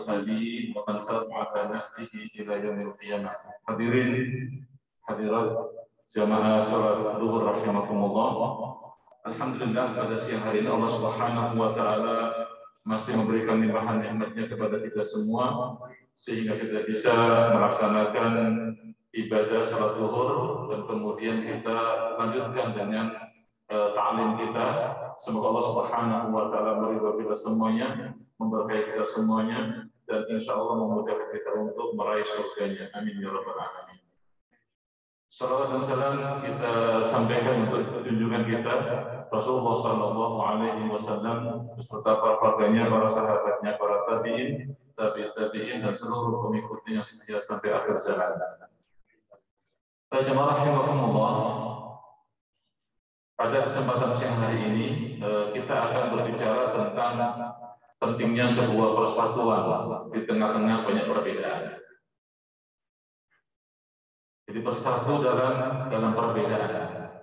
المرسلين ومن سار على نهجه إلى يوم القيامة. Hadirin hadirat jamaah salat zuhur rahimakumullah. Alhamdulillah pada siang hari ini Allah Subhanahu wa taala masih memberikan limpahan nikmatnya kepada kita semua sehingga kita bisa melaksanakan ibadah salat zuhur dan kemudian kita lanjutkan dengan ta'lim kita. Semoga Allah Subhanahu wa taala meridhai kita semuanya, memberkahi kita semuanya, dan insya Allah memudahkan kita untuk meraih surganya. Amin ya rabbal alamin. Salawat dan salam kita sampaikan untuk junjungan kita Rasulullah Sallallahu Alaihi Wasallam beserta para keluarganya, para sahabatnya, para tabiin, tabiin dan seluruh pengikutnya yang setia sampai akhir zaman. Jemaah rahimakumullah. Pada kesempatan siang hari ini kita akan berbicara tentang pentingnya sebuah persatuan di tengah-tengah banyak perbedaan. Jadi bersatu dalam perbedaan.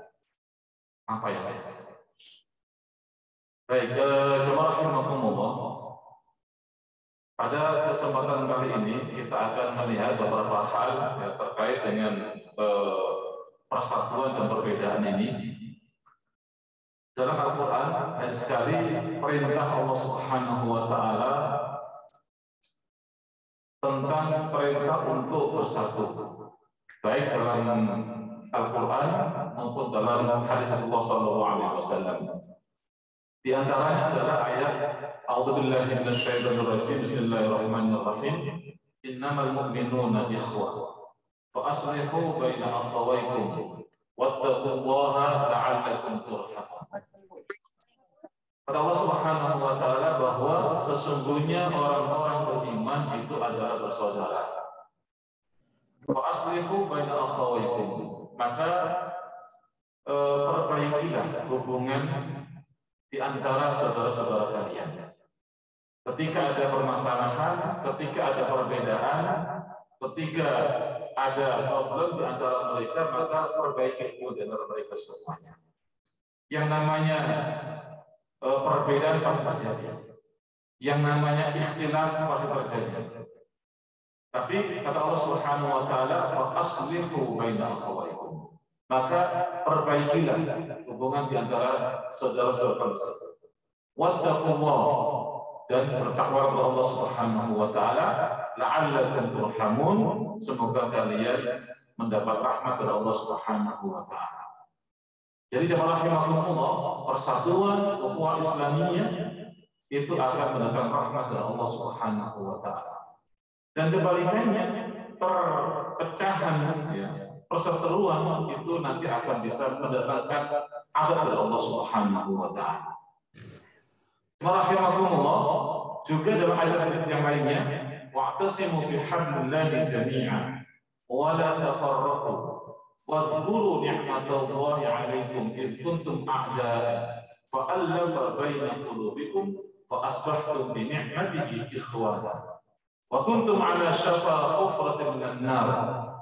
Apa ya? Baik, jemaah rahimakumullah. Pada kesempatan kali ini kita akan melihat beberapa hal ya, terkait dengan persatuan dan perbedaan ini. Dalam Al-Quran banyak sekali perintah Allah Subhanahu wa taala tentang perintah untuk bersatu, baik dalam Al-Quran maupun dalam hadis Rasulullah Sallallahu Alaihi Wasallam. Di antaranya adalah ayat A'udzubillahi minasyaitonir rajim. Bismillahirrahmanirrahim. Innamal mu'minuna ikhwah fa aslihu baina akhawaykum wattaqullaha la'allakum turhamun. Kata Allah Subhanahu wa taala bahwa sesungguhnya orang-orang beriman itu adalah bersaudara. Fa aslihu baina akhawaykum. Maka perbaikilah hubungan di antara saudara-saudara kalian. Ketika ada permasalahan, ketika ada perbedaan, ketika ada problem di antara mereka, maka perbaiki di antara mereka semuanya. Yang namanya perbedaan pasti terjadi. Yang namanya ikhtilaf pasti terjadi. Tapi kata Allah Subhanahu wa taala, fa aslihu baina akhawaykum. Maka perbaikilah hubungan di antara saudara-saudara tersebut. Wattaqullah, dan bertakwa kepada Allah Subhanahu wa taala, la'allakum turhamun, semoga kalian mendapat rahmat dari Allah Subhanahu wa taala. Jadi jemaah rahimakumullah, persatuan ukhuwah Islamiyah itu akan mendatangkan rahmat dari Allah Subhanahu wa taala. Dan kebalikannya, perpecahan ya, perseteruan itu nanti akan bisa mendatangkan azab dari Allah Subhanahu wa taala. Rahimakumullah, juga dalam ayat yang lainnya, wa'tasimu bihablillahi jami'an wa la tafarraqu wadhkuru ni'matallahi 'alaikum id kuntum a'da'a fa'alafa baina qulubikum fa asbahtum bi ni'matihi ikhwana wa kuntum 'ala shafa hufratin minan nar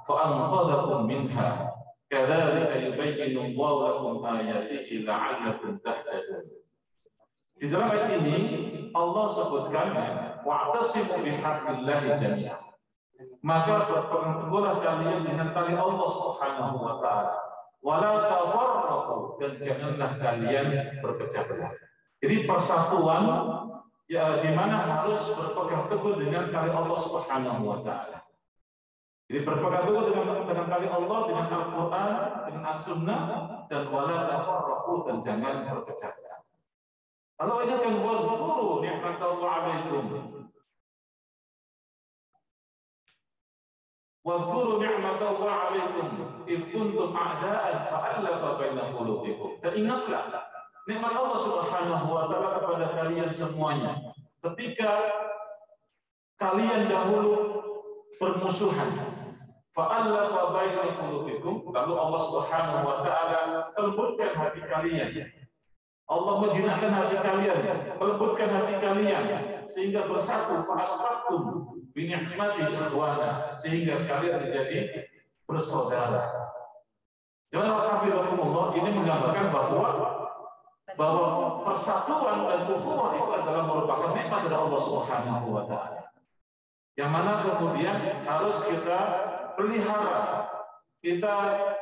فأنقذكم منها كذلك يبين الله لكم آياته لعلكم تهتدون. Di dalam ayat ini Allah sebutkan wa'tasimu bihablillahi jami'an. Maka berpegang teguhlah kalian dengan tali Allah Subhanahu wa taala. Wa la tafarraqu, dan janganlah kalian berpecah belah. Jadi persatuan ya di mana harus berpegang teguh dengan tali Allah Subhanahu wa taala. Jadi berpegang teguh dengan tali Allah, dengan Al-Quran, dengan As-Sunnah, dan wala tafarraqu, dan jangan berpecah belah. Kalau ini kan wadhkuru ni'matallahi 'alaikum. Wadhkuru ni'matallahi 'alaikum id kuntum a'da'an fa'alafa baina qulubikum. Dan ingatlah nikmat Allah Subhanahu wa taala kepada kalian semuanya ketika kalian dahulu bermusuhan. Fa'alafa baina qulubikum, lalu Allah Subhanahu wa taala lembutkan hati kalian. Allah menjinakkan hati kalian, melembutkan hati kalian sehingga bersatu, fa'asbahtum bi ni'mati ikhwana, sehingga kalian menjadi bersaudara. Jemaah hafizakumullah, ini menggambarkan bahwa persatuan dan ukhuwah itu adalah merupakan nikmat dari Allah Subhanahu wa taala. yang mana kemudian harus kita pelihara, kita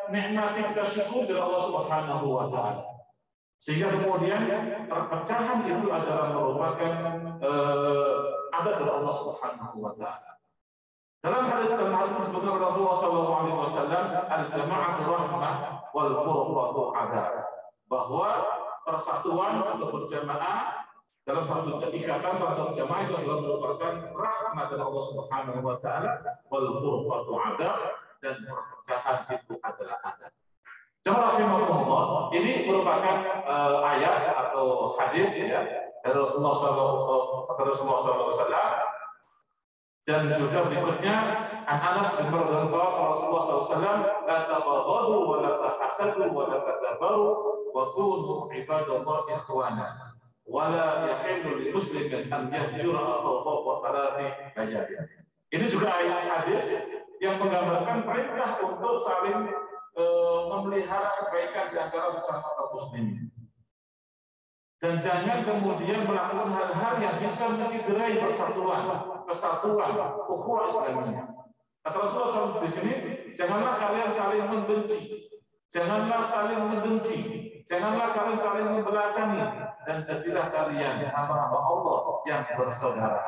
nikmati, kita syukur dari Allah Subhanahu wa taala. Sehingga kemudian perpecahan itu adalah merupakan adat dari Allah Subhanahu wa taala. Dalam hadis disebutkan Rasulullah SAW, al-jama'atu rahmah wal furqatu adab, bahwa persatuan atau berjamaah dalam satu ikatan, satu jamaah itu adalah merupakan rahmat dari Allah Subhanahu wa taala, wal furqatu adab, dan perpecahan itu adalah adab. Jamaah rahimahumullah, ini merupakan ayat atau hadis ya dari Rasulullah SAW, dan juga berikutnya Anas bin Malik Rasulullah SAW, la tabaghadu wa la tahasadu wa la tadabaru wa kunu ibadallah ikhwana wa la yahillu li muslimin an yahjura atau fawqa thalathi layalin. Ini juga ayat hadis yang menggambarkan perintah untuk saling memelihara kebaikan di antara sesama kaum muslimin. Dan jangan kemudian melakukan hal-hal yang bisa mencederai persatuan, ukhuwah Islamiyah. Kata Rasulullah SAW di sini, janganlah kalian saling membenci, janganlah saling mendengki, janganlah kalian saling membelakangi, dan jadilah kalian hamba-hamba Allah yang bersaudara.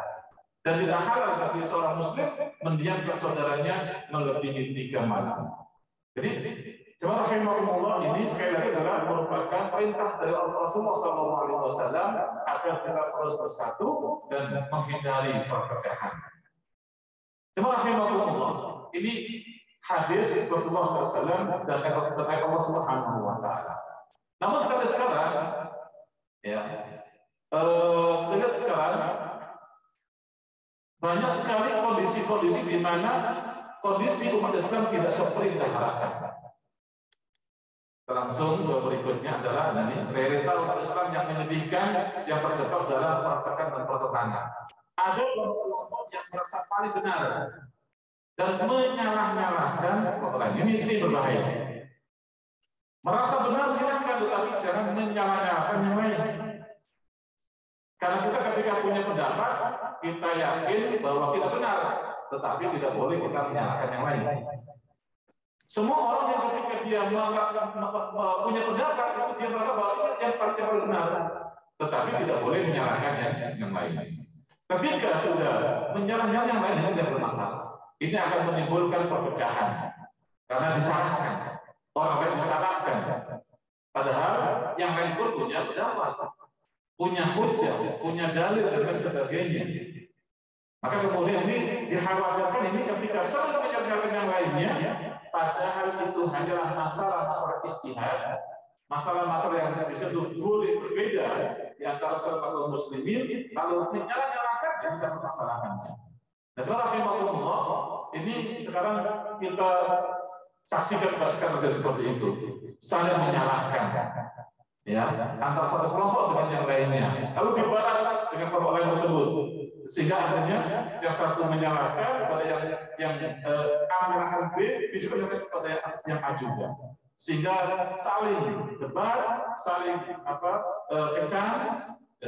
Dan tidak halal bagi seorang muslim mendiamkan saudaranya melebihi 3 malam. Jadi, jemaah rahimahumullah, ini sekali lagi adalah merupakan perintah dari Rasulullah SAW agar kita terus bersatu dan menghindari perpecahan. Jemaah rahimahumullah, ini hadis Rasulullah SAW dan ayat Allah Subhanahu wa taala. Namun pada sekarang, ya, lihat sekarang banyak sekali kondisi-kondisi di mana kondisi umat Islam tidak seperti yang diharapkan. Langsung berikutnya adalah realita umat Islam yang menyedihkan, yang terjebak dalam perpecahan dan pertentangan. Ada kelompok yang merasa paling benar dan menyalah-nyalahkan kelompok lain. Ini berbahaya. Merasa benar silahkan, tetapi jangan menyalah-nyalahkan yang lain. Karena kita ketika punya pendapat, kita yakin bahwa kita benar, tetapi tidak boleh kita menyalahkan yang lain. Semua orang yang ketika dia punya pendapat, itu dia merasa bahwa yang paling benar, tetapi tidak boleh menyalahkan yang lain. Ketika sudah menyalahkan yang lain, itu tidak bermasalah. Ini akan menimbulkan perpecahan karena disalahkan, orang lain disalahkan. Padahal yang lain pun punya pendapat, punya hujah, punya dalil dan lain sebagainya. Maka kemudian ini dikhawatirkan ini ketika saling menyalahkan yang lainnya, padahal itu hanyalah masalah-masalah ijtihad, masalah-masalah yang bisa boleh berbeda di antara kaum muslimin, lalu menyalah-nyalahkan yang tidak permasalahannya. Nah, subhanallah, ini sekarang kita saksikan sekarang seperti itu, saling menyalahkan, ya, antara satu kelompok dengan yang lainnya, lalu dibalas dengan kelompok lain tersebut, sehingga akhirnya yang satu menyalahkan kepada yang A menyalahkan B, juga kepada yang A juga, sehingga saling debat, saling kencang,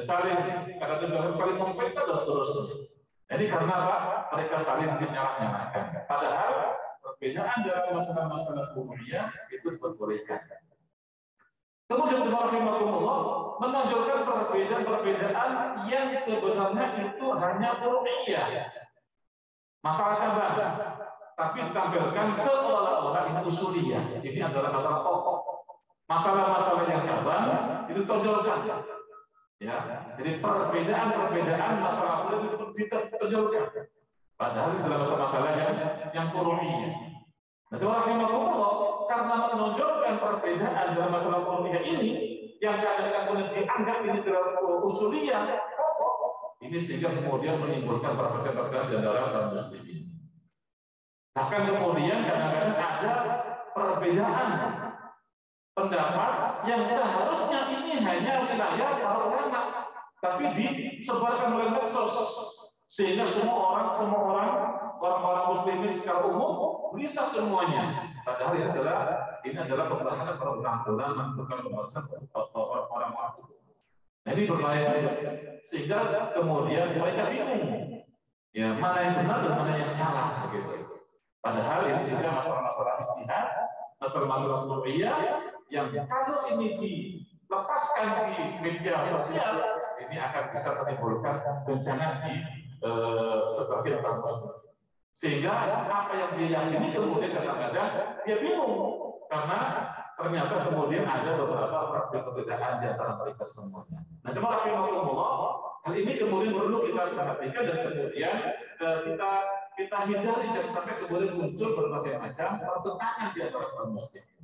saling kadang-kadang saling memfitnah dan seterusnya. Jadi karena apa? Mereka saling menyalah-nyalahkan. Padahal perbedaan dalam masalah-masalah umumnya itu diperbolehkan. Kemudian rahimahumullah menonjolkan perbedaan yang sebenarnya itu hanya furu'iyah, masalah cabang, tapi ditampilkan seolah-olah ini usuliyah. Ini adalah masalah pokok. Masalah-masalah yang cabang itu tonjolkan. Ya, jadi perbedaan masalah itu ditonjolkan. Padahal itu adalah masalah-masalah yang furu'iyah. Nah, rahimahumullah, karena menonjolkan perbedaan dalam masalah furu'iyah ini yang kadang-kadang dianggap ini adalah usuliyah pokok, ini sehingga kemudian menimbulkan perpecahan di antara kaum muslimin. Bahkan kemudian kadang-kadang ada perbedaan pendapat yang seharusnya ini hanya wilayah para ulama, tapi disebarkan oleh medsos, sehingga semua orang muslimin secara umum bisa semuanya. Padahal ini adalah pembahasan para ulama, bukan pembahasan orang-orang umum. Nah, ini berbahaya, sehingga kemudian mereka bingung. Ya, mana yang benar dan mana yang salah begitu. Padahal ini juga masalah-masalah istihad, masalah-masalah qur'iyah yang kalau ini dilepaskan di media sosial, ini akan bisa menimbulkan goncangan di sebagian kaum muslimin. Sehingga apa yang dia yakini kemudian kadang-kadang dia bingung karena ternyata kemudian ada beberapa perbedaan di antara mereka semuanya. Nah, cuma rahimahumullah, hal ini kemudian perlu kita perhatikan dan kemudian kita hindari jangan sampai kemudian muncul berbagai macam pertentangan di antara kaum muslimin.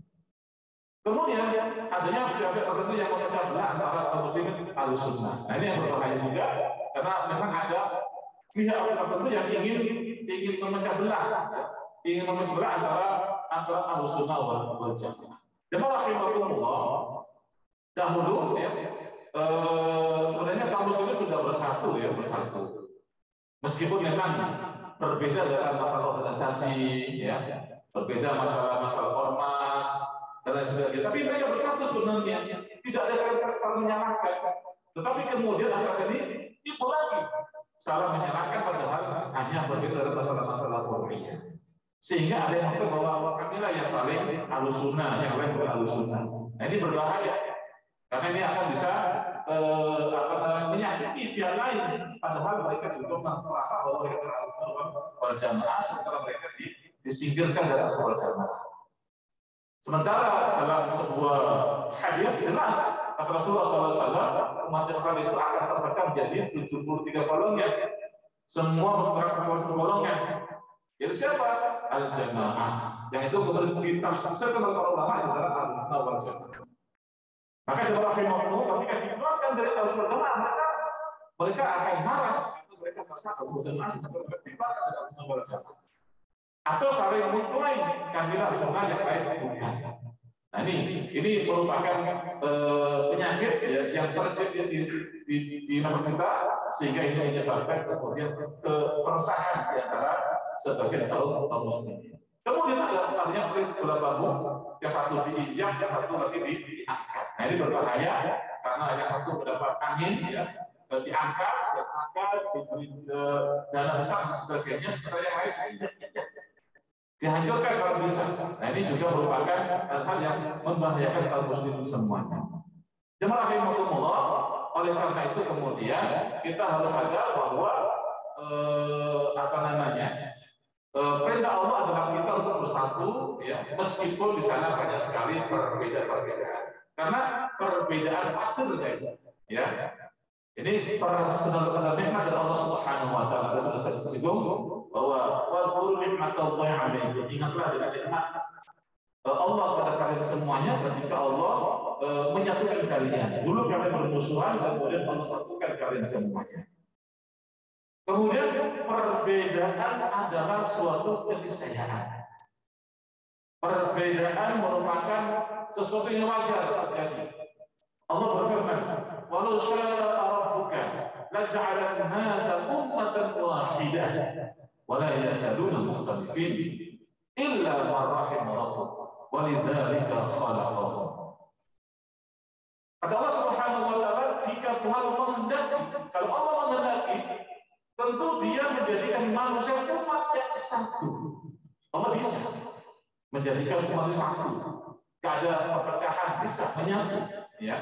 Kemudian adanya pihak tertentu yang memecah belah antara kaum muslimin Ahlussunnah. Nah, ini yang berbahaya juga karena memang ada pihak tertentu yang ingin memecah belah, antara Ahlussunnah wal Jamaah. Jemaah rahimahumullah, dahulu ya, sebenarnya kaum muslimin sudah bersatu. Meskipun memang berbeda dalam masalah organisasi, ya, berbeda masalah ormas dan lain sebagainya. Tapi mereka bersatu sebenarnya, tidak ada saling menyalahkan. Tetapi kemudian akhir ini itu lagi salah menyalahkan padahal hanya berbeda dalam masalah qur'iyah. Sehingga ada yang mengatakan bahwa kamilah yang paling Ahlussunnah, yang lain bukan Ahlussunnah. Nah, ini berbahaya karena ini akan bisa menyakiti pihak lain, padahal mereka juga merasa bahwa mereka wal Jamaah, sementara mereka disingkirkan dari wal Jamaah. Sementara dalam sebuah hadis jelas kata Rasulullah SAW, umat Islam itu akan terpecah menjadi 73 golongan. Semua masuk ke golongan. Itu siapa? Al-Jamaah. Yang itu kemudian ditafsirkan oleh para ulama adalah Ahlussunnah wal Jamaah. Maka jemaah rahimahullah ketika dikeluarkan dari Ahlussunnah wal Jamaah, mereka akan marah. Mereka merasa Ahlussunnah wal Jamaah sebenarnya dikeluarkan dari Ahlussunnah wal Jamaah. Atau saling mengklaim kamilah Ahlussunnah yang lain bukan. Nah, ini merupakan penyakit ya, yang terjadi di masa kita, sehingga ini menyebabkan kemudian keresahan di antara sebagian kaum muslimin. Kemudian ada artinya bola bambu, yang satu diinjak, yang satu lagi diangkat. Nah, ini berbahaya karena yang satu mendapat angin, ya, diangkat, diberi dana besar dan sebagainya, sementara yang lain diinjak. Dihancurkan kalau bisa. Nah, ini juga merupakan hal yang membahayakan kaum muslimin semuanya. Jemaah rahimahumullah, oleh karena itu kemudian kita harus sadar bahwa perintah Allah adalah kita untuk bersatu, ya, meskipun di sana banyak sekali perbedaan. Karena perbedaan pasti terjadi, ya. Ini para saudara nikmat dari Allah Subhanahu wa taala sudah saya singgung bahwa wa qul nikmatullahi alaikum, ingatlah dengan nikmat Allah pada kalian semuanya ketika Allah menyatukan kalian. Dulu kalian bermusuhan, kemudian Allah satukan kalian semuanya. Kemudian perbedaan adalah suatu keniscayaan. Perbedaan merupakan sesuatu yang wajar terjadi. Allah berfirman, "Walau syaa rabbuka laja'ala an-nasa ummatan wahidah wa la yazaluna mukhtalifin illa man rahima rabbuk wa lidzalika khalaqahum." Kata Allah Subhanahu wa taala, jika Tuhan menghendaki, kalau Allah menghendaki, tentu Dia menjadikan manusia umat yang satu. Allah bisa menjadikan umat satu. Tidak ada perpecahan, bisa menyatu, ya.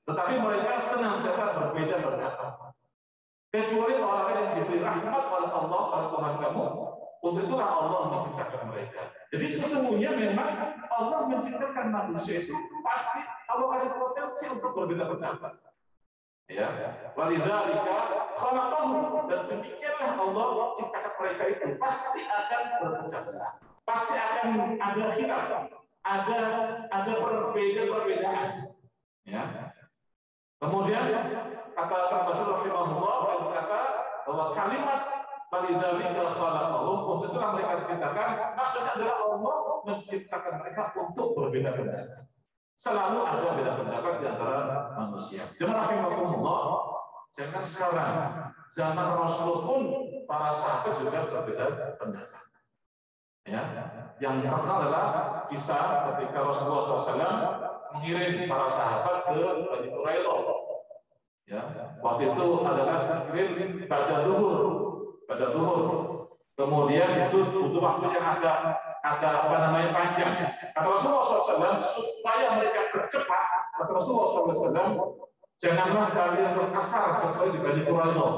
Tetapi mereka senantiasa berbeda berdapat. Kecuali orang yang diberi rahmat oleh Allah, oleh Tuhan kamu, untuk itulah Allah menciptakan mereka. Jadi sesungguhnya memang Allah menciptakan manusia itu pasti Allah kasih potensi untuk berbeda pendapat. Ya, walidzalika khalaqahum, dan demikianlah Allah ciptakan mereka itu pasti akan berpecah belah. Pasti akan ada khilaf, ada perbedaan. Ya. Kemudian kata Sahabat Rasulullah berkata bahwa kalimat walidzalika khalaqahum, untuk itulah mereka diciptakan, maksudnya adalah Allah menciptakan mereka untuk berbeda pendapat. Selalu ada beda pendapat di antara manusia. Jemaah rahimahumullah, jangan sekarang zaman Rasul pun para sahabat juga berbeda pendapat. Ya, yang terkenal adalah kisah ketika Rasulullah SAW mengirim para sahabat ke Bani Quraidah. Ya, waktu itu adalah mengirim pada zuhur. pada zuhur. Kemudian itu butuh waktu yang agak apa namanya panjang. Kata Rasulullah SAW, supaya mereka bercepat, kata Rasulullah SAW, janganlah kalian sholat asar kecuali di Bani Quraidah.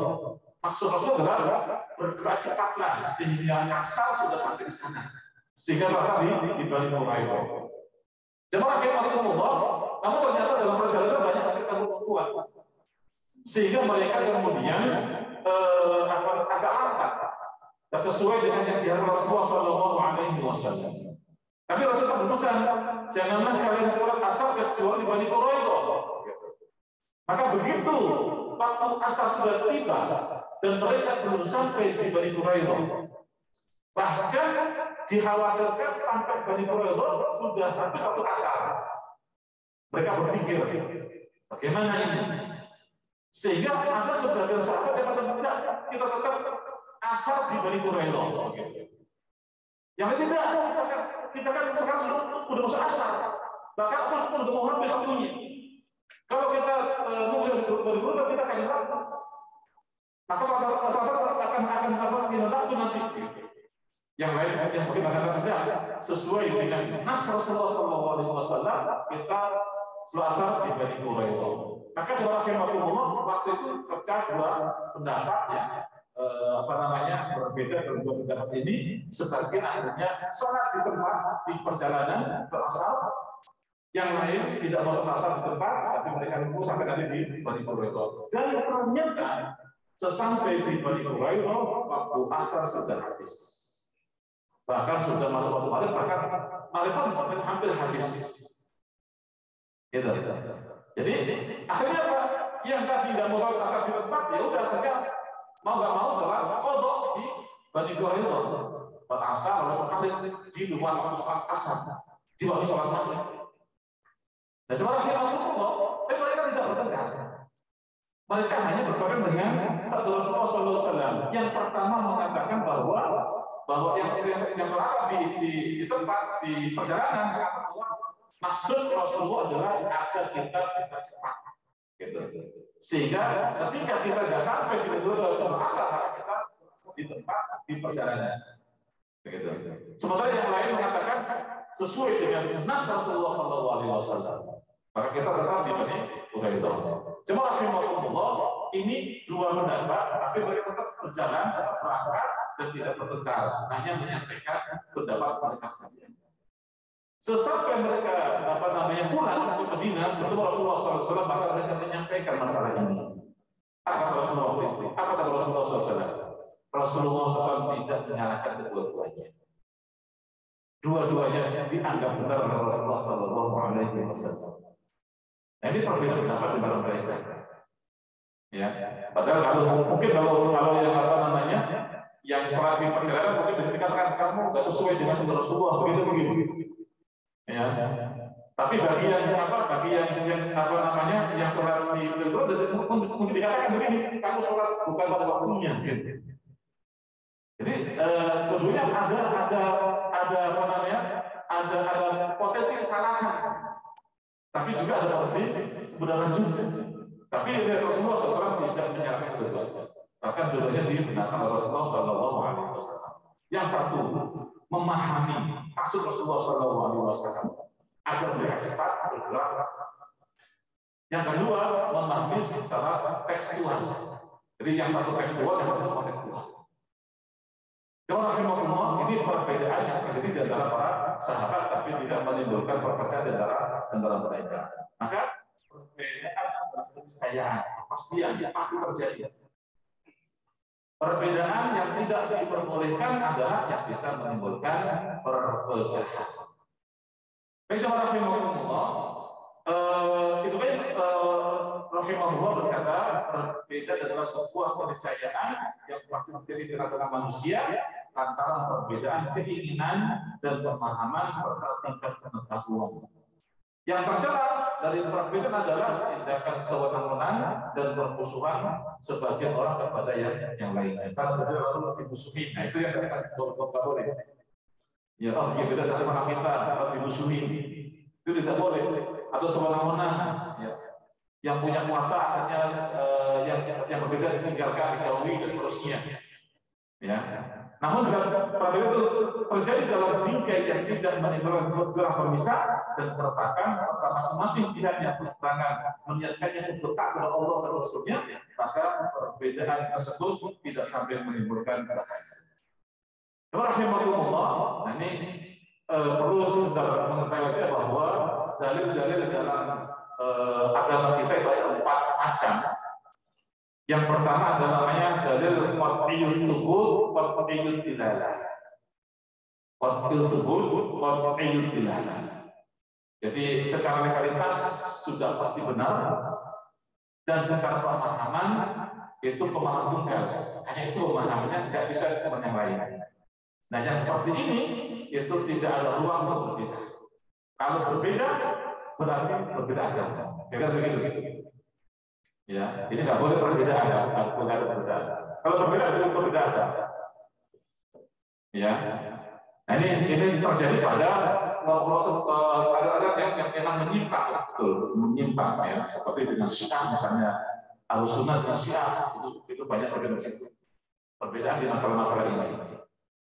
Maksud Rasulullah adalah bergerak cepatlah sehingga asar sudah sampai di sana. Sehingga sholat di Bani Quraidah. Jemaah rahimahumullah, namun ternyata dalam perjalanan banyak sekali perempuan. Sehingga mereka kemudian agak lambat. Tak sesuai dengan yang diharapkan Rasulullah SAW. Tapi Rasulullah berpesan, janganlah kalian sholat asar kecuali di Bani Quraidah. Maka begitu waktu asar sudah tiba dan mereka belum sampai di Bani Quraidah, bahkan dikhawatirkan sampai Bani Quraidah sudah habis waktu asar. Mereka berpikir, bagaimana ini? Sehingga ada sebagian sahabat yang mengatakan kita tetap asar di Bani Quraidah. Yang tidak, kita kan sekarang sudah masuk asar, bahkan asar sudah mau habis waktunya. Kalau kita mau dari Bani Quraidah, kita akan hilang. Maka salah akan waktu nanti. Yang lain seperti mengatakan tidak sesuai dengan nas Rasulullah SAW, kita sholat asar di Bani Quraidah. Maka jemaah rahimahumullah, waktu itu pecah dua pendapat yang berbeda dari dua pendapat ini. Sebagian akhirnya sholat di tempat di perjalanan berasal, yang lain tidak masuk asar di tempat, tapi mereka nunggu sampai nanti di Bani Quraidah. Dan ternyata sesampai di Bani Quraidah waktu asar sudah habis. Bahkan sudah masuk waktu maghrib, bahkan maghrib hampir habis. Gitu. Jadi akhirnya apa? Yang tadi tidak mau sholat asar di tempat, ya udah akhirnya mau nggak mau sholat qadha di Bani Quraidah. Sholat asar lalu sholat di luar waktu sholat asar, di waktu sholat maghrib. Nah, cuma rahimahullah, mereka tidak bertengkar. Mereka hanya berpegang dengan satu Rasulullah SAW. Yang pertama mengatakan bahwa yang sholat di tempat di perjalanan, maksud Rasulullah adalah agar kita cepat, gitu. Sehingga ketika kita nggak sampai di kedua sholat asar, maka kita di tempat di perjalanan, gitu. Sementara yang lain mengatakan sesuai dengan nas Rasulullah SAW, maka kita tetap di Bani Quraidah. Cuma rahimahumullah, ini dua pendapat, tapi mereka tetap berjalan, tetap berangkat dan tidak bertengkar, hanya menyampaikan pendapat mereka saja. Sesampai mereka pulang ke Madinah bertemu Rasulullah SAW, maka mereka menyampaikan masalah ini. Apa kata Rasulullah itu? Apa kata Rasulullah SAW? Rasulullah SAW tidak menyalahkan kedua-duanya. Dua-duanya dianggap benar oleh Rasulullah SAW. Nah, ini perbedaan pendapat di dalam mereka. Ya, padahal kalau yang yang sholat di perjalanan mungkin bisa dikatakan kamu nggak sesuai dengan sunnah Rasulullah, begitu. Ya. Tapi bagi yang yang sholat di mungkin dikatakan begini, kamu sholat bukan pada waktunya. Gitu. Jadi tentunya ada potensi kesalahan, tapi juga ada potensi kebenaran juga. Tapi Rasulullah SAW tidak menyalahkan kedua-duanya. Bahkan keduanya dibenarkan oleh Rasulullah SAW. Yang satu memahami maksud Rasulullah SAW agar mereka cepat bergerak. Yang kedua memahami secara tekstual. Jadi yang satu tekstual, yang satu kontekstual. Rahimahullah, ini perbedaan yang terjadi di antara para sahabat, tapi tidak menimbulkan perpecahan di antara mereka. Maka perbedaan antara keniscayaan, kepastian yang pasti terjadi. Perbedaan yang tidak diperbolehkan adalah yang bisa menimbulkan perpecahan. Baik, rahimahullah, itu kan rahimahullah berkata berbeda adalah sebuah keniscayaan yang pasti terjadi di tengah-tengah manusia antara perbedaan keinginan dan pemahaman serta tingkat pengetahuan. Yang tercela dari perbedaan adalah tindakan sewenang-wenang dan permusuhan sebagian orang kepada yang lainnya. Kalau berbeda lalu dimusuhi, nah itu yang kita boleh. Ya, dia beda dari sama kita, kalau dimusuhi itu tidak boleh. Atau sewenang-wenang, ya. Yang punya kuasa akhirnya yang berbeda ditinggalkan, dijauhi dan seterusnya. Ya. Namun perbedaan itu terjadi dalam bingkai yang tidak menimbulkan curah pemisah dan keretakan serta masing-masing pihak yang berseberangan meniatkannya untuk taat kepada Allah dan Rasulnya, maka perbedaan tersebut tidak sampai menimbulkan bahaya. Rahimahumullah, nah ini perlu sebentar mengetahui bahwa dalil-dalil dalam agama kita itu ada 4 macam. Yang pertama adalah namanya dalil qat'iyus subut, qat'iyud dilalah. Qat'iyus subut, qat'iyud dilalah. Jadi secara legalitas sudah pasti benar, dan secara pemahaman itu pemahaman tunggal. Hanya itu pemahamannya, tidak bisa dengan yang lain. Nah, yang seperti ini itu tidak ada ruang untuk berbeda. Kalau berbeda berarti berbeda agama. Kira begitu. Ya, ini nggak boleh perbedaan, nggak boleh ada perbedaan. Kalau berbeda itu berbeda agama. Ya, nah ini terjadi pada ada yang memang menyimpang, betul, menyimpang ya, seperti dengan Syiah misalnya, Ahlussunnah dengan Syiah itu banyak perbedaan di masalah-masalah ini.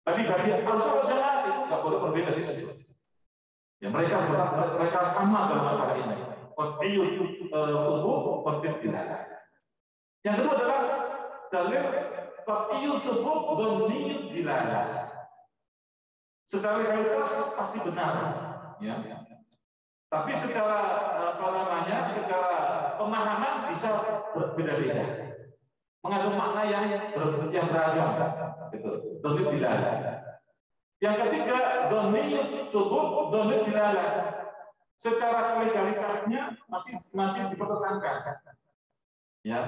Tapi bagi Ahlussunnah Jamaah itu nggak boleh berbeda di situ. Ya mereka sama dalam masalah ini. Qat'iyul subut, qat'iyud dilalah. Yang kedua adalah dalil qat'iyul subut, dhanniyud dilalah. Secara legalitas pasti benar, ya. Tapi secara secara pemahaman bisa berbeda-beda, mengandung makna yang beragam, gitu. Dhanniyud dilalah. Yang ketiga, dhanniyud subut, dhanniyud dilalah. Secara legalitasnya masih dipertahankan, ya.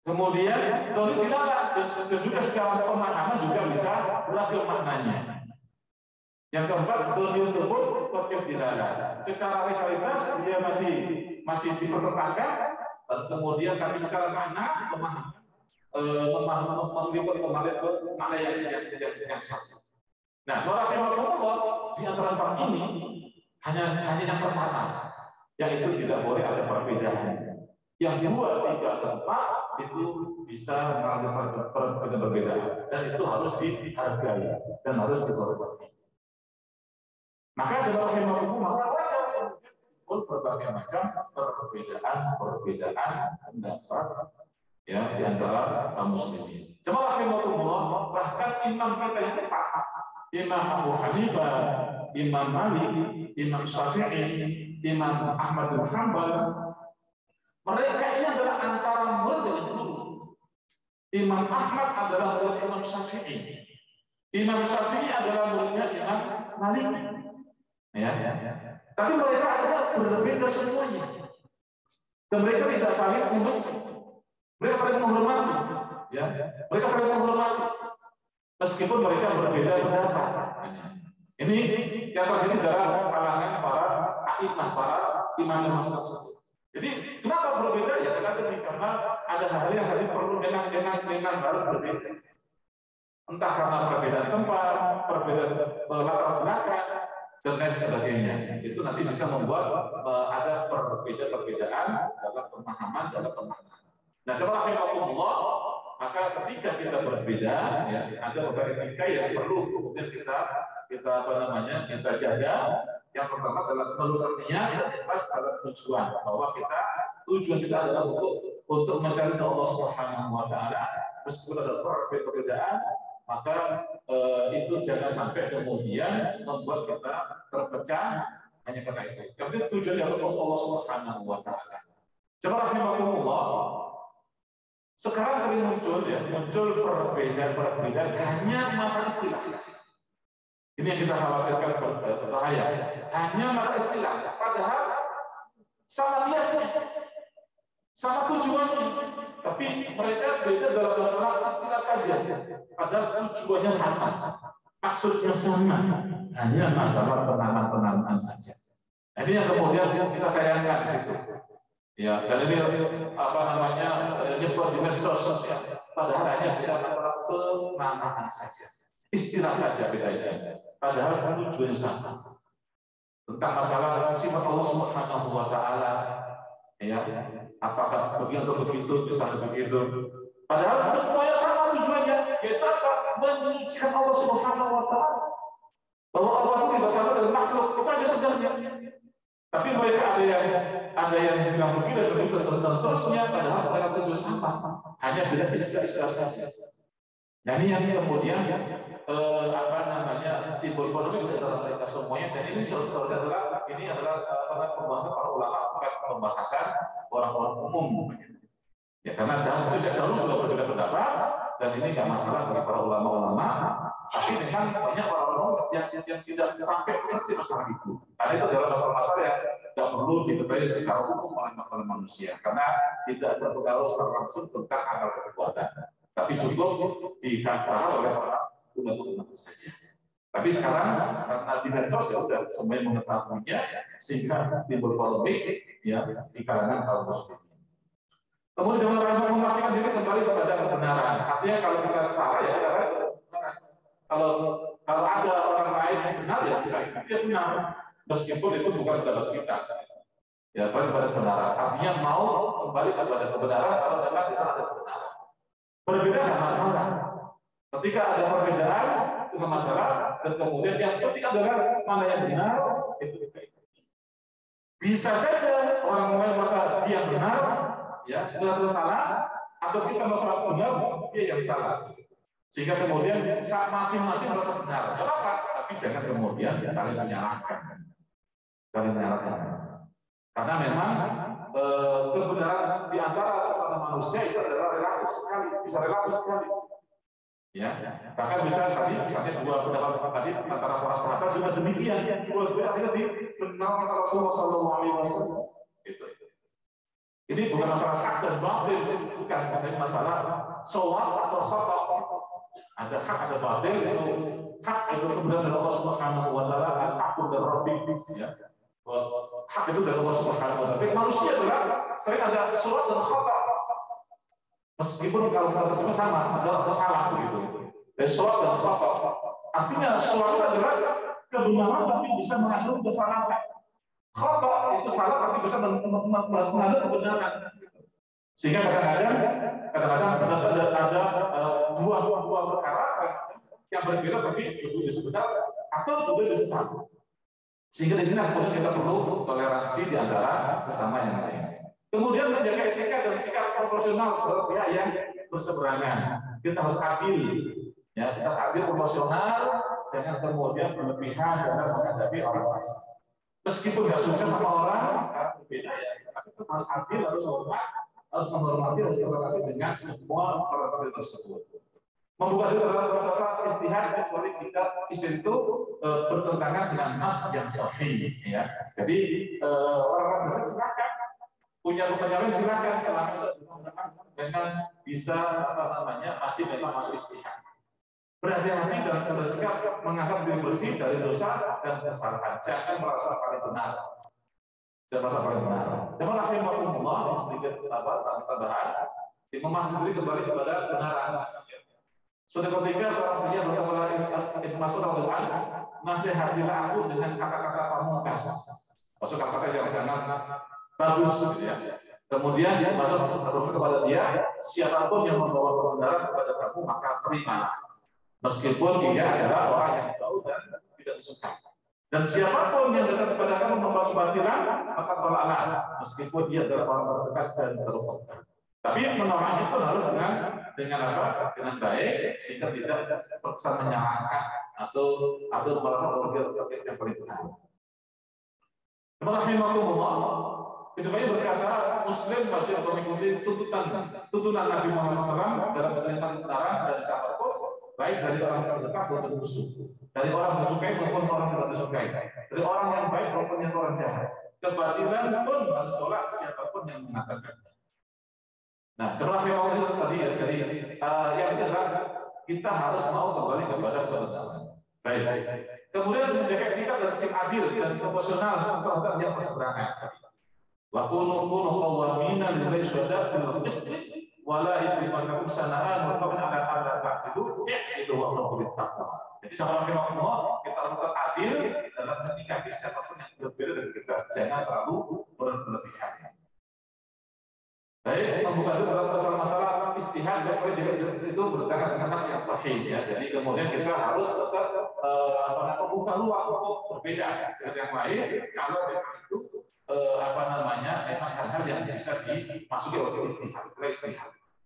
Kemudian dhanniyud dilalah dan juga secara pemahaman juga bisa beragam maknanya. Yang keempat, dhanniyud subut, qat'iyud dilalah. Secara legalitas dia masih dipertahankan, kemudian tapi secara makna pemahaman mana yang satu. Nah, suara Allah di antara 4 ini hanya yang pertama, yaitu tidak boleh ada perbedaan. Yang 2, 3, 4 itu bisa mengalami perbedaan, dan itu harus dihargai dan harus dihormati. Maka dalam rahimahumullah maka wajar berbagai macam perbedaan pendapat ya di antara kaum muslimin. Jemaah rahimahumullah, bahkan imam kita yang tepat, Imam Abu Hanifah, Imam Malik, Imam Syafi'i, Imam Ahmad bin Hanbal, mereka ini adalah antara murid dengan guru. Imam Ahmad adalah murid Imam Syafi'i. Imam Syafi'i adalah muridnya Imam Malik. Ya. Tapi mereka adalah berbeda semuanya. Dan mereka tidak saling membenci. Mereka saling menghormati. Ya. Mereka saling menghormati. Meskipun mereka berbeda pendapat. Ini yang terjadi dalam kalangan para a'imah, para imam-imam tersebut. Jadi kenapa berbeda? Ya karena ada hal yang perlu memang harus berbeda. Entah karena perbedaan tempat, perbedaan latar belakang, dan lain sebagainya. Itu nanti bisa membuat ada perbedaan dalam pemahaman, dalam pemahaman. Nah, coba rahimahumullah, maka ketika kita berbeda, ya, ada beberapa etika yang perlu kemudian kita jaga. Yang pertama adalah meluruskan niat dan ikhlas dalam tujuan, bahwa tujuan kita adalah untuk mencari Allah Subhanahu wa taala. Meskipun ada perbedaan, maka itu jangan sampai kemudian membuat kita terpecah hanya karena itu. Tapi tujuan yang Allah Subhanahu wa taala. Jemaah rahimahumullah, sekarang sering muncul perbedaan hanya masalah istilah. Ini yang kita khawatirkan berbahaya. Hanya masalah istilah, padahal sama niatnya, sama tujuannya, tapi mereka beda dalam masalah istilah saja. Padahal tujuannya sama, maksudnya sama, hanya masalah penamaan saja. Nah, ini yang kemudian kita sayangkan di situ. Ya, dan ini nyebar di medsos, ya. Padahal hanya beda masalah penamaan saja, istilah saja bedanya. Padahal tujuannya sama. Tentang masalah sifat Allah Subhanahu wa taala, ya. Apakah begitu atau begitu, misalnya begitu. Padahal semuanya sama tujuannya. kita menyucikan Allah Subhanahu wa taala. Bahwa Allah itu tidak sama dengan makhluk, itu aja sebenarnya. Tapi mereka ada yang bilang begini dan begitu dan seterusnya, padahal mereka itu sama. Hanya beda istilah saja. Nah ini yang kemudian timbul polemik di antara mereka semuanya, dan ini seharusnya adalah pembahasan para ulama, bukan pembahasan orang-orang umum. Ya karena sejak dahulu sudah berbeda pendapat, dan ini nggak masalah bagi para ulama-ulama. Tapi memang banyak orang-orang yang tidak sampai mengerti masalah itu. Karena itu adalah masalah-masalah yang tidak perlu diketahui secara umum oleh manusia, karena tidak berpengaruh secara langsung tentang akal kekuatan. Tapi cukup dibahas oleh para ulama saja. Tapi sekarang karena di medsos ya udah semuanya mengetahuinya, sehingga timbul polemik ya di kalangan kaum muslimin. Kemudian jangan ragu memastikan diri kembali kepada kebenaran. Artinya kalau kita salah ya kita benar. Kalau ada orang lain yang benar ya kita benar, meskipun itu bukan pendapat kita. Ya kepada kebenaran. Artinya mau kembali kepada kebenaran kalau memang di sana ada kebenaran. Berbeda nggak masalah. Ketika ada perbedaan itu nggak masalah. Dan kemudian yang penting adalah mana yang benar itu kita ikuti. Bisa saja orang lain merasa dia benar, ya sudah salah, atau kita merasa benar, dia yang salah. Sehingga kemudian masing-masing merasa benar. Tidak apa, tapi jangan kemudian saling menyalahkan. Saling menyalahkan. Karena memang kebenaran di antara sesama manusia itu adalah relatif sekali, bisa relatif sekali. Ya, bahkan bisa tadi misalnya dua pendapat tadi antara para sahabat juga demikian, jual beli akhirnya dibenarkan Rasulullah SAW. Gitu. Ini bukan masalah hak dan batil, bukan, tapi masalah shawab atau khata. Ada hak, ada batil. Itu hak itu kebenaran dari Allah Subhanahu wa taala, al-haqqu min rabbik, ya. Hak itu dari Allah Subhanahu wa taala. Tapi manusia adalah sering ada shawab dan khata. Meskipun kalau kita bersama sama adalah salah begitu. Dan shawab dan khata. Artinya shawab adalah kebenaran tapi bisa mengandung kesalahan. Khata itu salah tapi bisa mengandung kebenaran. Sehingga kadang-kadang ada dua perkara yang berbeda tapi itu disebut atau juga disesat. Sehingga di sini kita perlu toleransi di antara sesama yang lain. Kemudian menjaga etika dan sikap proporsional terhadap pihak yang berseberangan. Kita harus adil, ya kita harus adil proporsional, jangan kemudian berlebihan dalam menghadapi orang lain. Meskipun nggak suka sama orang, karena berbeda ya, tapi kita harus adil, harus hormat, harus menghormati, harus toleransi dengan semua orang-orang tersebut. Membuka diri terhadap masalah istihad kecuali jika istihad itu bertentangan dengan nas yang sahih, ya. Jadi orang-orang bisa silakan punya kepentingan silakan selama itu dengan bisa masih memang masuk istihad. Berhati-hati dalam segala sikap menganggap diri bersih dari dosa dan kesalahan. Jangan merasa paling benar. Jangan merasa paling benar. Jangan rahimahumullah yang sedikit tambahan. Memastikan diri kembali kepada kebenaran. Sudah ketika seorang pria berkata Ibnu Mas'ud radhiyallahu anhu, nasihatilah aku dengan kata-kata pamungkas. Maksud kata-kata yang sangat bagus, gitu ya. Kemudian dia masuk kepada dia, siapapun yang membawa kebenaran kepada kamu maka terimalah. Meskipun dia adalah orang yang jauh dan tidak disukai. Dan siapapun yang datang kepada kamu membawa kebatilan, maka tolaklah. Meskipun dia adalah orang terdekat dan terhormat. Tapi menolaknya itu harus dengan apa? Dengan baik, sehingga tidak terkesan menyalahkan atau melakukan yang paling benar. Rahimahumullah, itu banyak berkata Muslim wajib mengikuti tuntunan Nabi Muhammad SAW dalam menerima kebenaran dari siapapun, baik dari orang terdekat maupun musuh, dari orang yang disukai maupun orang yang tidak disukai, dari orang yang baik maupun yang orang jahat. Kebatilan pun harus tolak siapapun yang mengatakan. Nah, setelah memang itu tadi ya, yang adalah kita harus mau kembali kepada kebenaran. Baik. Kemudian menjaga etika dan sikap adil dan proporsional terhadap yang berseberangan. Wa kunu qawwamina lillahi syuhada bil qisti wa la yajrimannakum sana'an wa qawlan ala ta'dilu itu wa amru bil taqwa. Jadi sama rahimahullah kita harus tetap adil dalam menyikapi siapapun yang berbeda dari kita. Jangan terlalu berlebihan. Baik, membuka dulu dalam masalah istihad istihad itu bertentangan dengan nas yang sahih ya. Jadi kemudian kita harus tetap membuka ruang untuk berbeda dengan yang lain kalau memang itu memang hal-hal yang bisa dimasuki oleh istihad.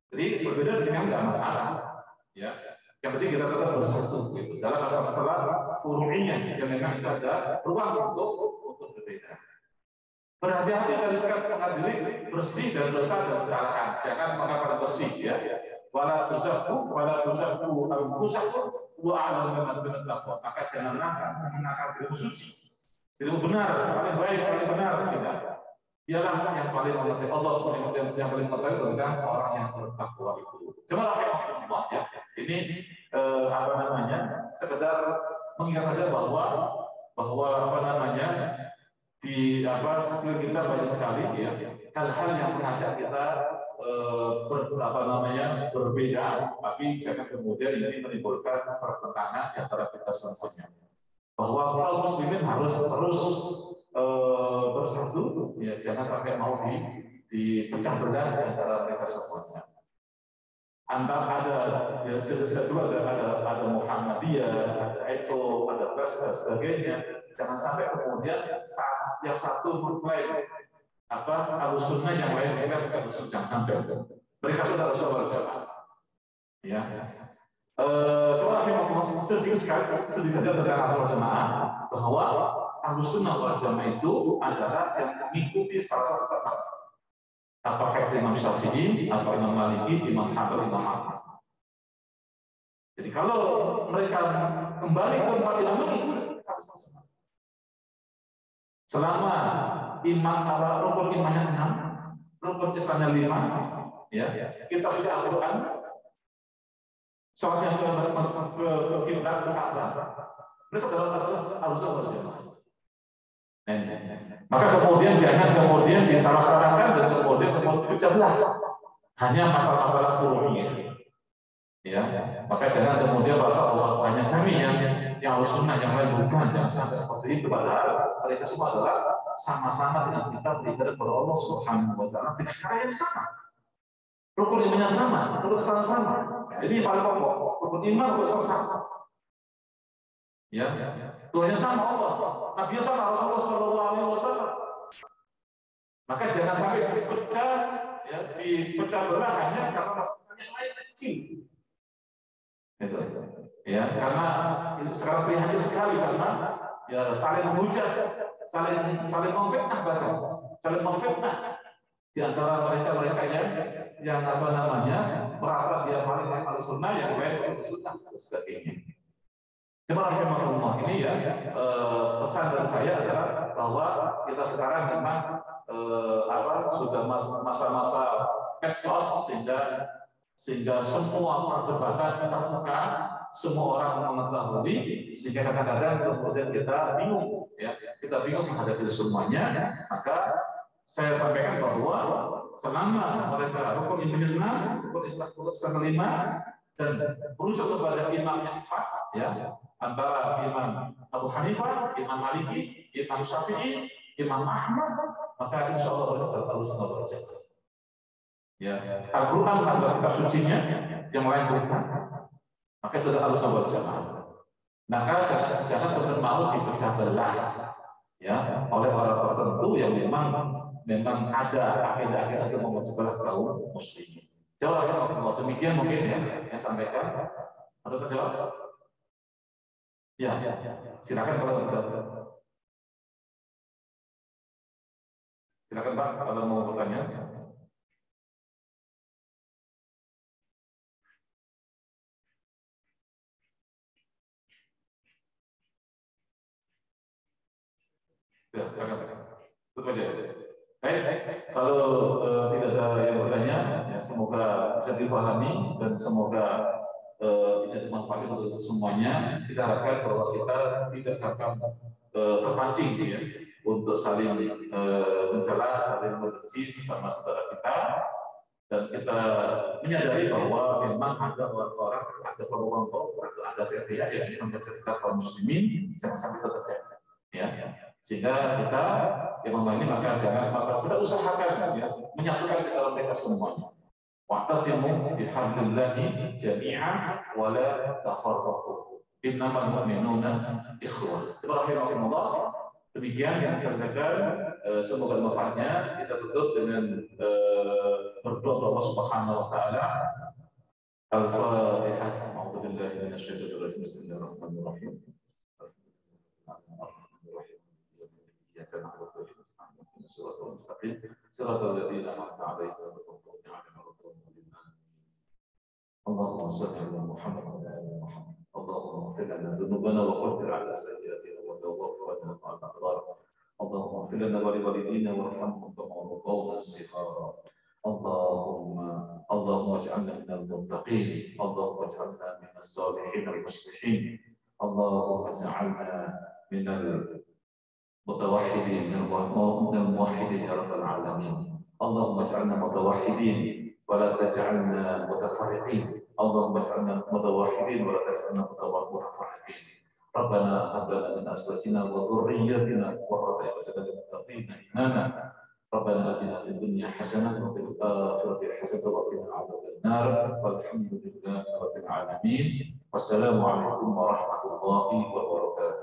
Jadi berbeda dengan nggak masalah ya. Yang penting kita tetap bersatu gitu. Dalam masalah furu'iyah yang memang itu ada ruang untuk berbeda. Berhati-hati dari sikap mengadili bersih dan dosa dan kesalahan. Jangan mengatakan bersih ya. Wala tuzakku anfusakum wa a'lamu biman taqwa. Maka janganlah mengatakan dirimu suci. Dirimu benar, paling baik, paling benar tidak. Dialah yang paling mengerti Allah Subhanahu wa taala, yang paling mengetahui tentang orang yang bertakwa itu. Jemaah rahimahullah ya. Ini sekedar mengingat saja bahwa di skill kita banyak sekali ya hal-hal yang mengajak kita berbeda, tapi jangan kemudian ini menimbulkan pertentangan di antara kita semuanya. Bahwa kaum muslimin harus terus bersatu, ya jangan sampai mau dipecah belah di antara mereka semuanya. Ada Muhammadiyah, ada Eko, ada Pers dan sebagainya. Jangan sampai kemudian yang satu mengklaim Ahlussunnah, yang lain mereka bukan jangan sampai. Mereka sudah wal jamaah. Ya. Coba sedikit saja tentang Ahlus Jamaah bahwa Ahlussunnah wal Jamaah itu adalah yang mengikuti salah satu mazhab. Apakah Imam Syafi'i, atau Imam Maliki, Imam Hambali, Imam Ahmad. Jadi kalau mereka kembali ke empat imam ini, selama rukun imannya 6, rukun Islamnya 5, ya, kita sudah Al-Quran, sholat yang ke kiblat ke Ka'bah, mereka dalam Ahlussunnah wal Jamaah. Maka kemudian jangan disalah-salahkan dan kemudian pecah belah hanya masalah-masalah furu'iyah. Ya, maka jangan kemudian merasa Allah hanya kami yang Ahlussunnah, yang lain bukan. Jangan sampai seperti itu. Padahal mereka semua adalah sama-sama dengan kita beribadah kepada Allah Subhanahu wa taala dengan cara yang sama. Rukun imannya sama, rukun Islam sama. Jadi paling pokok, rukun iman, rukun Islam sama. Ya, Tuhannya sama Allah, Nabi sama Rasulullah Shallallahu Alaihi Wasallam. Maka jangan sampai dipecah belah hanya karena masalah yang lain kecil. Gitu. Ya, karena sekarang prihatin sekali karena ya saling menghujat, saling memfitnah bahkan, saling memfitnah di antara mereka yang merasa dia paling Ahlussunnah, yang lain Ahlussunnah dan sebagainya. Cuma rahimahullah ini ya pesan dari saya adalah bahwa kita sekarang memang sudah masa-masa medsos sehingga semua perdebatan terbuka, semua orang mengetahui, sehingga kadang-kadang kemudian kita bingung menghadapi semuanya. Maka saya sampaikan bahwa selama mereka rukun iman 6, rukun Islam 5, dan berujuk kepada imam yang 4, ya, antara Imam Abu Hanifah, Imam Maliki, Imam Syafi'i, Imam Ahmad, maka insya Allah kita harus berjaya. Ya, Al-Quran adalah kitab sucinya, yang lain bukan. Maka itu adalah harus berjamaah. Maka jangan kemudian mau dipecah belah, ya, oleh orang tertentu yang memang ada akhir-akhir yang memecah belah kaum muslimin. Jawab demikian mungkin ya yang sampaikan. Ada terjawab? Ya, silakan kalau ada. Silakan Pak kalau mau bertanya. Ya, silakan. Tutup aja. Baik, kalau tidak ada yang bertanya, ya, semoga bisa dipahami dan semoga tidak bermanfaat untuk semuanya. Kita harapkan bahwa kita tidak akan terpancing ya, untuk saling mencela, saling membenci sesama saudara kita, dan kita menyadari bahwa memang ada orang-orang, ada kelompok, ada pihak yang menceritakan kaum muslimin, jangan sampai terjadi. Ya, sehingga kita yang memahami maka kita usahakan ya, menyatukan di dalam mereka semuanya. wa'tasimu bihablillahi jami'an wa la tafarraqu. Innamal mu'minuna ikhwah. Rahimahumullah. Demikian yang saya katakan, semoga manfaatnya kita tutup dengan berdoa Allah Subhanahu wa taala. Al-Fatihah. A'udzubillahi minasyaitonir rajim. Bismillahirrahmanirrahim. Iyyaka na'budu wa iyyaka nasta'in. Shiratal mustaqim. Shiratal ladzina an'amta 'alaihim ghairil maghdubi 'alaihim waladdallin. Allahumma shalli 'ala Muhammad wa 'ala ali Muhammad. Allahumma ighfir lana dhunubana wa qaddir 'ala sayyi'atina wa tawaffana ma'al abrar. Allahumma ighfir lana wa liwalidina warhamhum kama rabbawna shighara. Allahumma ij'alna minal muttaqin. Allahumma ij'alna minas salihin al-muslihin. Allahumma ij'alna minal mutawahhidin minal muwahhidin ya rabbal alamin. Allahumma ij'alna mutawahhidin wa la taj'alna mutafarriqin. Allahumma ij'alna mutawahhidin wa la taj'alna mutafarriqin. Rabbana hab lana min azwajina wa dhurriyyatina qurrata a'yunin wattaqina imama. Rabbana atina fid dunya hasanah wa fil akhirati hasanah wa qina adzaban nar. Walhamdulillahi rabbil alamin. Wassalamu alaikum warahmatullahi wabarakatuh.